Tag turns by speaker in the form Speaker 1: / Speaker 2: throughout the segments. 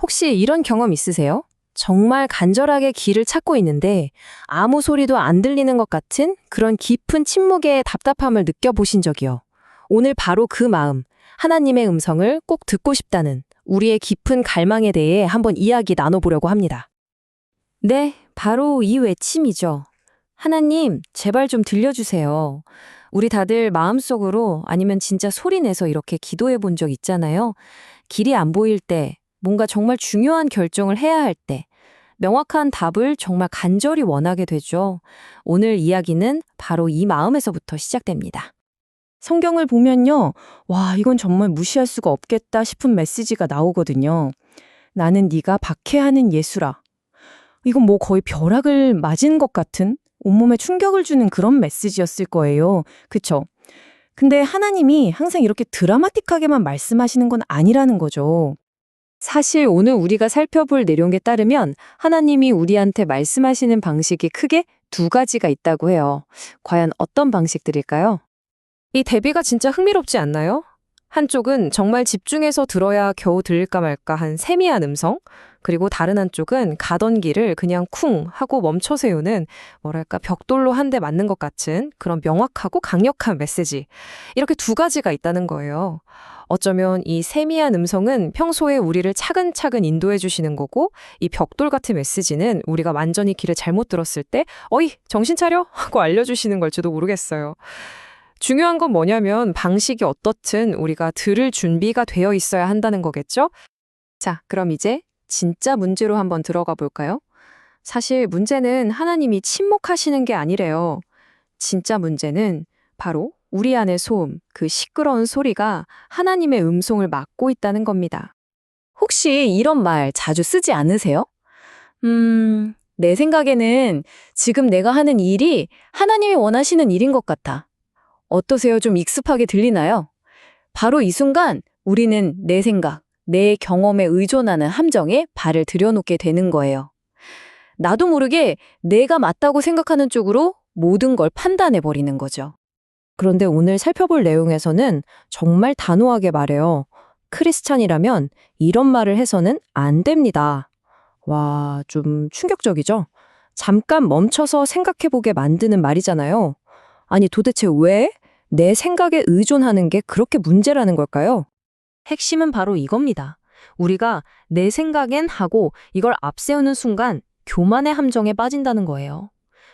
Speaker 1: 혹시 이런 경험 있으세요? 정말 간절하게 길을 찾고 있는데 아무 소리도 안 들리는 것 같은 그런 깊은 침묵의 답답함을 느껴보신 적이요. 오늘 바로 그 마음, 하나님의 음성을 꼭 듣고 싶다는 우리의 깊은 갈망에 대해 한번 이야기 나눠보려고 합니다. 네, 바로 이 외침이죠. 하나님, 제발 좀 들려주세요. 우리 다들 마음속으로 아니면 진짜 소리 내서 이렇게 기도해 본 적 있잖아요. 길이 안 보일 때, 뭔가 정말 중요한 결정을 해야 할 때, 명확한 답을 정말 간절히 원하게 되죠. 오늘 이야기는 바로 이 마음에서부터 시작됩니다.
Speaker 2: 성경을 보면요. 와, 이건 정말 무시할 수가 없겠다 싶은 메시지가 나오거든요. 나는 네가 박해하는 예수라. 이건 뭐 거의 벼락을 맞은 것 같은 온몸에 충격을 주는 그런 메시지였을 거예요. 그쵸? 근데 하나님이 항상 이렇게 드라마틱하게만 말씀하시는 건 아니라는 거죠.
Speaker 1: 사실 오늘 우리가 살펴볼 내용에 따르면 하나님이 우리한테 말씀하시는 방식이 크게 두 가지가 있다고 해요. 과연 어떤 방식들일까요? 이 대비가 진짜 흥미롭지 않나요? 한쪽은 정말 집중해서 들어야 겨우 들릴까 말까 한 세미한 음성, 그리고 다른 한쪽은 가던 길을 그냥 쿵 하고 멈춰 세우는 뭐랄까 벽돌로 한 대 맞는 것 같은 그런 명확하고 강력한 메시지. 이렇게 두 가지가 있다는 거예요. 어쩌면 이 세미한 음성은 평소에 우리를 차근차근 인도해 주시는 거고, 이 벽돌 같은 메시지는 우리가 완전히 길을 잘못 들었을 때 어이 정신 차려 하고 알려주시는 걸지도 모르겠어요. 중요한 건 뭐냐면 방식이 어떻든 우리가 들을 준비가 되어 있어야 한다는 거겠죠? 자, 그럼 이제 진짜 문제로 한번 들어가 볼까요? 사실 문제는 하나님이 침묵하시는 게 아니래요. 진짜 문제는 바로 우리 안의 소음, 그 시끄러운 소리가 하나님의 음성을 막고 있다는 겁니다. 혹시 이런 말 자주 쓰지 않으세요? 내 생각에는 지금 내가 하는 일이 하나님이 원하시는 일인 것 같아. 어떠세요? 좀 익숙하게 들리나요? 바로 이 순간 우리는 내 생각, 내 경험에 의존하는 함정에 발을 들여놓게 되는 거예요. 나도 모르게 내가 맞다고 생각하는 쪽으로 모든 걸 판단해 버리는 거죠. 그런데 오늘 살펴볼 내용에서는 정말 단호하게 말해요. 크리스찬이라면 이런 말을 해서는 안 됩니다. 와, 좀 충격적이죠? 잠깐 멈춰서 생각해보게 만드는 말이잖아요. 아니, 도대체 왜 내 생각에 의존하는 게 그렇게 문제라는 걸까요? 핵심은 바로 이겁니다. 우리가 내 생각엔 하고 이걸 앞세우는 순간 교만의 함정에 빠진다는 거예요.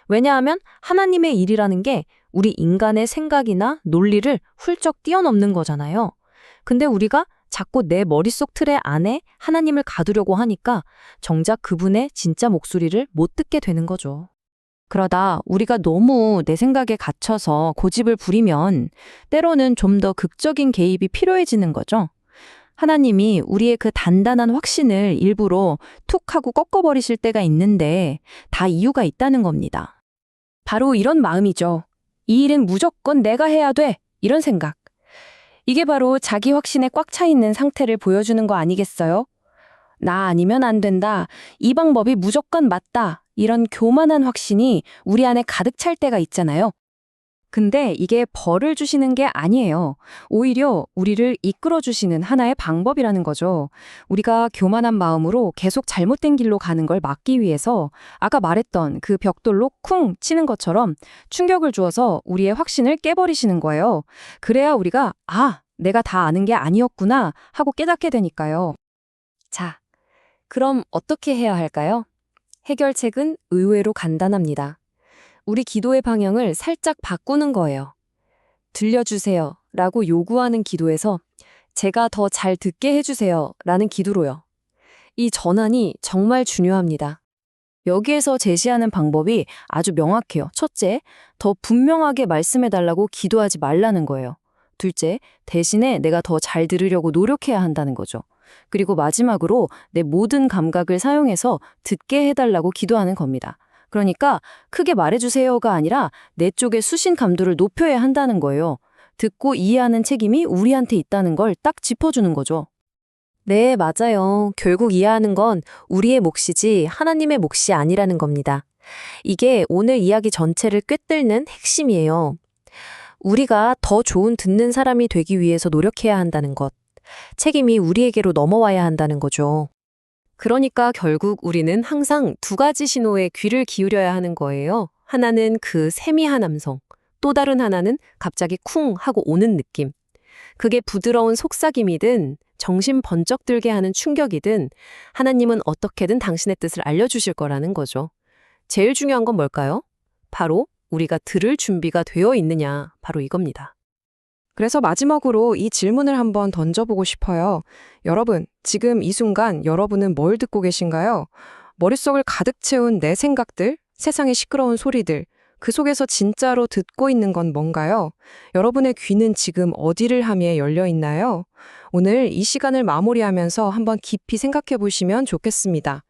Speaker 1: 왜냐하면 하나님의 일이라는 게 우리 인간의 생각이나 논리를 훌쩍 뛰어넘는 거잖아요. 근데 우리가 자꾸 내 머릿속 틀에 안에 하나님을 가두려고 하니까 정작 그분의 진짜 목소리를 못 듣게 되는 거죠. 그러다 우리가 너무 내 생각에 갇혀서 고집을 부리면 때로는 좀 더 극적인 개입이 필요해지는 거죠. 하나님이 우리의 그 단단한 확신을 일부러 툭 하고 꺾어버리실 때가 있는데 다 이유가 있다는 겁니다. 바로 이런 마음이죠. 이 일은 무조건 내가 해야 돼. 이런 생각. 이게 바로 자기 확신에 꽉 차 있는 상태를 보여주는 거 아니겠어요? 나 아니면 안 된다. 이 방법이 무조건 맞다. 이런 교만한 확신이 우리 안에 가득 찰 때가 있잖아요. 근데 이게 벌을 주시는 게 아니에요. 오히려 우리를 이끌어 주시는 하나의 방법이라는 거죠. 우리가 교만한 마음으로 계속 잘못된 길로 가는 걸 막기 위해서 아까 말했던 그 벽돌로 쿵 치는 것처럼 충격을 주어서 우리의 확신을 깨버리시는 거예요. 그래야 우리가 내가 다 아는 게 아니었구나 하고 깨닫게 되니까요. 자, 그럼 어떻게 해야 할까요? 해결책은 의외로 간단합니다. 우리 기도의 방향을 살짝 바꾸는 거예요. 들려주세요 라고 요구하는 기도에서 제가 더 잘 듣게 해주세요 라는 기도로요. 이 전환이 정말 중요합니다. 여기에서 제시하는 방법이 아주 명확해요. 첫째, 더 분명하게 말씀해달라고 기도하지 말라는 거예요. 둘째, 대신에 내가 더 잘 들으려고 노력해야 한다는 거죠. 그리고 마지막으로 내 모든 감각을 사용해서 듣게 해달라고 기도하는 겁니다. 그러니까 크게 말해주세요가 아니라 내 쪽의 수신 감도를 높여야 한다는 거예요. 듣고 이해하는 책임이 우리한테 있다는 걸 딱 짚어주는 거죠. 네, 맞아요. 결국 이해하는 건 우리의 몫이지 하나님의 몫이 아니라는 겁니다. 이게 오늘 이야기 전체를 꿰뚫는 핵심이에요. 우리가 더 좋은 듣는 사람이 되기 위해서 노력해야 한다는 것. 책임이 우리에게로 넘어와야 한다는 거죠.
Speaker 3: 그러니까 결국 우리는 항상 두 가지 신호에 귀를 기울여야 하는 거예요. 하나는 그 세미한 함성, 또 다른 하나는 갑자기 쿵 하고 오는 느낌. 그게 부드러운 속삭임이든 정신 번쩍 들게 하는 충격이든 하나님은 어떻게든 당신의 뜻을 알려주실 거라는 거죠. 제일 중요한 건 뭘까요? 바로 우리가 들을 준비가 되어 있느냐, 바로 이겁니다.
Speaker 4: 그래서 마지막으로 이 질문을 한번 던져보고 싶어요. 여러분, 지금 이 순간 여러분은 뭘 듣고 계신가요? 머릿속을 가득 채운 내 생각들, 세상의 시끄러운 소리들, 그 속에서 진짜로 듣고 있는 건 뭔가요? 여러분의 귀는 지금 어디를 향해 열려 있나요? 오늘 이 시간을 마무리하면서 한번 깊이 생각해 보시면 좋겠습니다.